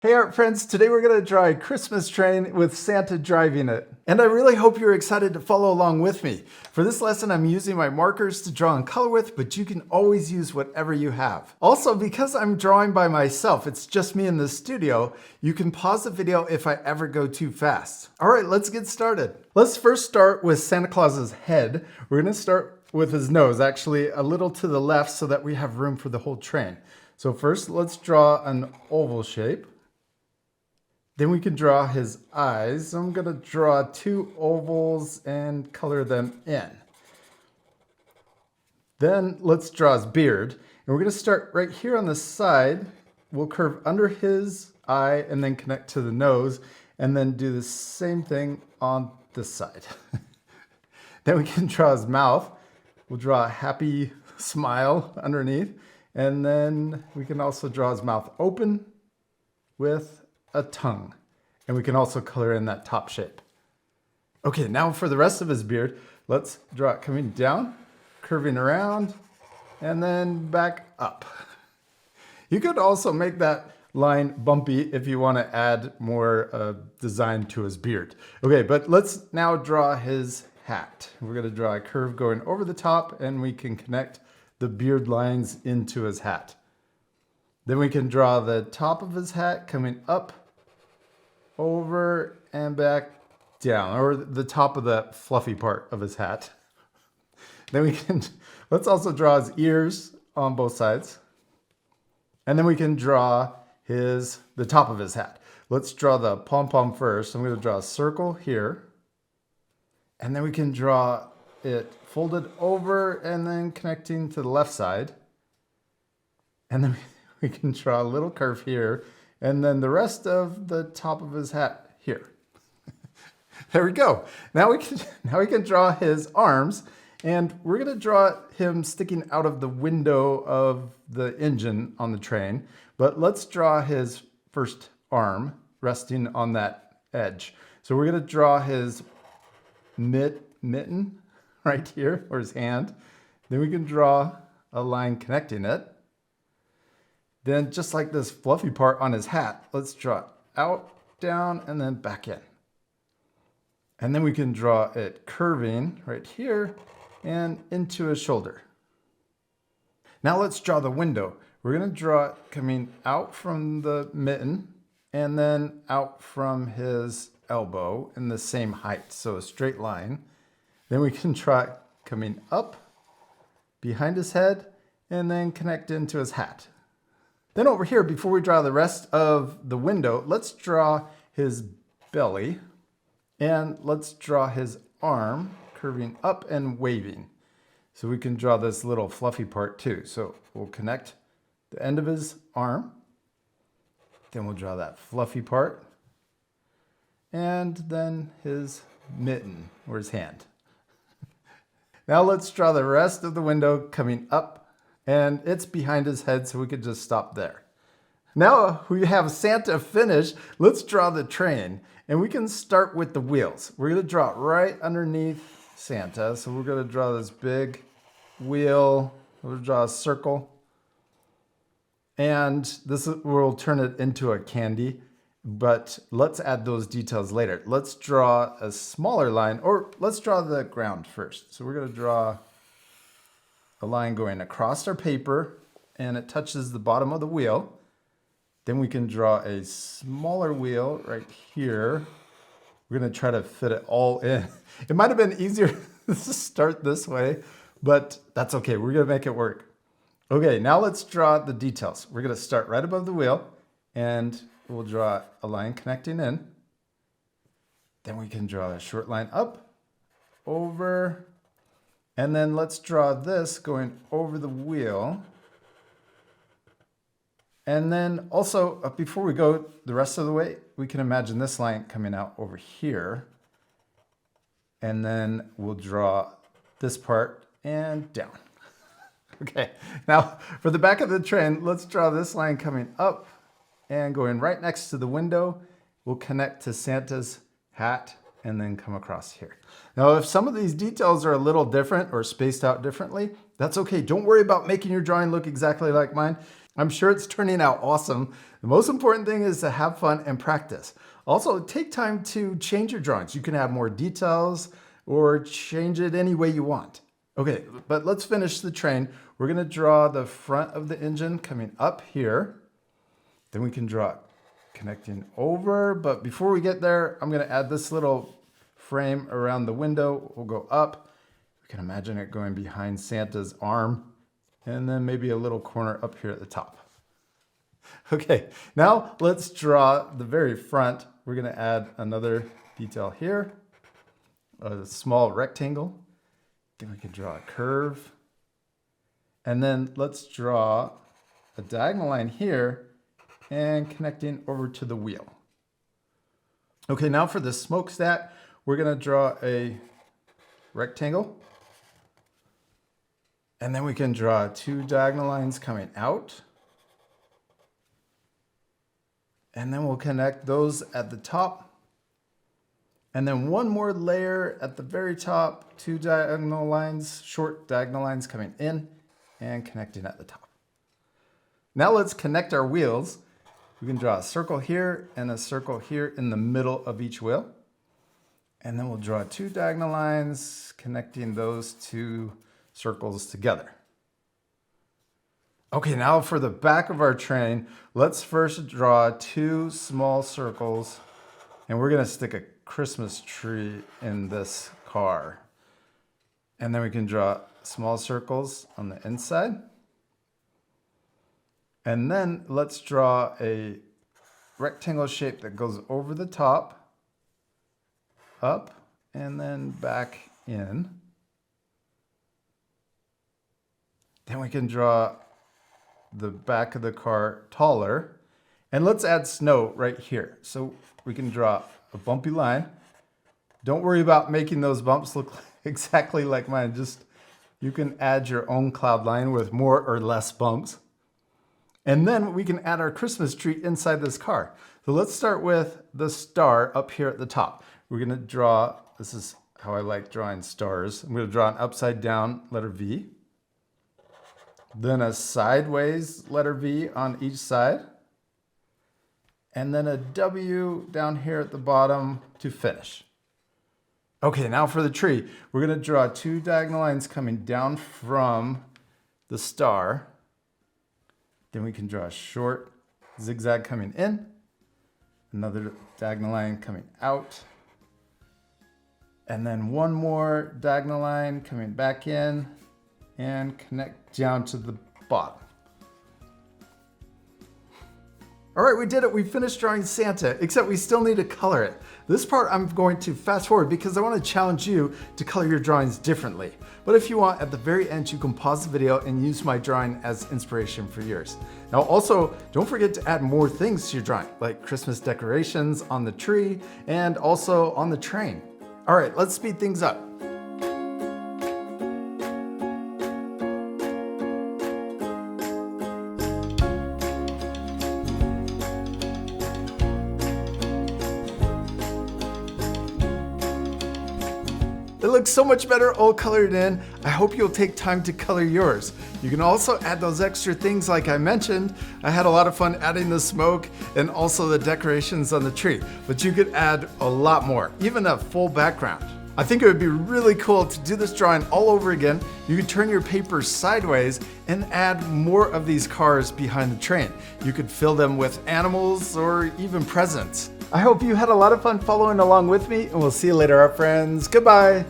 Hey art friends, today we're going to draw a Christmas train with Santa driving it. And I really hope you're excited to follow along with me. For this lesson, I'm using my markers to draw and color with, but you can always use whatever you have. Also, because I'm drawing by myself, it's just me in the studio, you can pause the video if I ever go too fast. All right, let's get started. Let's first start with Santa Claus's head. We're going to start with his nose, actually a little to the left so that we have room for the whole train. So first, let's draw an oval shape. Then we can draw his eyes. I'm going to draw two ovals and color them in. Then let's draw his beard. And we're going to start right here on the side. We'll curve under his eye and then connect to the nose and then do the same thing on this side. Then we can draw his mouth. We'll draw a happy smile underneath. And then we can also draw his mouth open with a tongue, and we can also color in that top shape. Okay, now for the rest of his beard, let's draw it coming down, curving around, and then back up. You could also make that line bumpy if you want to add more design to his beard. Okay, but let's now draw his hat. We're going to draw a curve going over the top, and we can connect the beard lines into his hat. Then we can draw the top of his hat coming up, over and back down, or the top of the fluffy part of his hat. Then we can, let's also draw his ears on both sides. And then we can draw the top of his hat. Let's draw the pom-pom first. I'm going to draw a circle here. And then we can draw it folded over and then connecting to the left side. And then we can draw a little curve here. And then the rest of the top of his hat here. There we go. Now we can draw his arms, and we're going to draw him sticking out of the window of the engine on the train. But let's draw his first arm resting on that edge. So we're going to draw his mitten right here, or his hand. Then we can draw a line connecting it. Then just like this fluffy part on his hat, let's draw it out, down, and then back in. And then we can draw it curving right here and into his shoulder. Now let's draw the window. We're going to draw it coming out from the mitten and then out from his elbow in the same height, so a straight line. Then we can draw it coming up behind his head and then connect into his hat. Then over here, before we draw the rest of the window, let's draw his belly, and let's draw his arm curving up and waving. So we can draw this little fluffy part too. So we'll connect the end of his arm, then we'll draw that fluffy part, and then his mitten, or his hand. Now let's draw the rest of the window coming up, and it's behind his head, so we could just stop there. Now we have Santa finished. Let's draw the train, and we can start with the wheels. We're going to draw it right underneath Santa. So we're going to draw this big wheel. We'll draw a circle, and this will turn it into a candy, but let's add those details later. Let's draw a smaller line, or let's draw the ground first. So we're going to draw a line going across our paper, and it touches the bottom of the wheel. Then we can draw a smaller wheel right here. We're going to try to fit it all in. It might have been easier to start this way, but that's okay. We're going to make it work. Okay, now let's draw the details. We're going to start right above the wheel, and we'll draw a line connecting in. Then we can draw a short line up, over, and then let's draw this going over the wheel. And then also, before we go the rest of the way, we can imagine this line coming out over here. And then we'll draw this part and down. Okay, now for the back of the train, let's draw this line coming up and going right next to the window. We'll connect to Santa's hat and then come across here. Now, if some of these details are a little different or spaced out differently, that's okay. Don't worry about making your drawing look exactly like mine. I'm sure it's turning out awesome. The most important thing is to have fun and practice. Also, take time to change your drawings. You can add more details or change it any way you want. Okay, but let's finish the train. We're gonna draw the front of the engine coming up here. Then we can draw it connecting over, but before we get there, I'm gonna add this little frame around the window. We'll go up. We can imagine it going behind Santa's arm, and then maybe a little corner up here at the top. Okay, now let's draw the very front. We're gonna add another detail here, a small rectangle. Then we can draw a curve. And then let's draw a diagonal line here and connecting over to the wheel. Okay, now for the smokestack, we're gonna draw a rectangle. And then we can draw 2 diagonal lines coming out. And then we'll connect those at the top. And then one more layer at the very top, 2 diagonal lines, short diagonal lines coming in and connecting at the top. Now let's connect our wheels. We can draw a circle here and a circle here in the middle of each wheel. And then we'll draw 2 diagonal lines connecting those 2 circles together. Okay, now for the back of our train, let's first draw 2 small circles, and we're gonna stick a Christmas tree in this car. And then we can draw small circles on the inside. And then let's draw a rectangle shape that goes over the top, up, and then back in. Then we can draw the back of the car taller. And let's add snow right here. So we can draw a bumpy line. Don't worry about making those bumps look exactly like mine. Just you can add your own cloud line with more or less bumps. And then we can add our Christmas tree inside this car. So let's start with the star up here at the top. We're gonna draw, this is how I like drawing stars. I'm gonna draw an upside down letter V. Then a sideways letter V on each side. And then a W down here at the bottom to finish. Okay, now for the tree. We're gonna draw 2 diagonal lines coming down from the star. Then we can draw a short zigzag coming in. Another diagonal line coming out. And then one more diagonal line coming back in and connect down to the bottom. All right, we did it. We finished drawing Santa, except we still need to color it. This part I'm going to fast forward because I want to challenge you to color your drawings differently. But if you want, at the very end, you can pause the video and use my drawing as inspiration for yours. Now also, don't forget to add more things to your drawing, like Christmas decorations on the tree and also on the train. All right, let's speed things up. It looks so much better all colored in. I hope you'll take time to color yours. You can also add those extra things like I mentioned. I had a lot of fun adding the smoke and also the decorations on the tree, but you could add a lot more, even a full background. I think it would be really cool to do this drawing all over again. You could turn your paper sideways and add more of these cars behind the train. You could fill them with animals or even presents. I hope you had a lot of fun following along with me, and we'll see you later, our friends. Goodbye.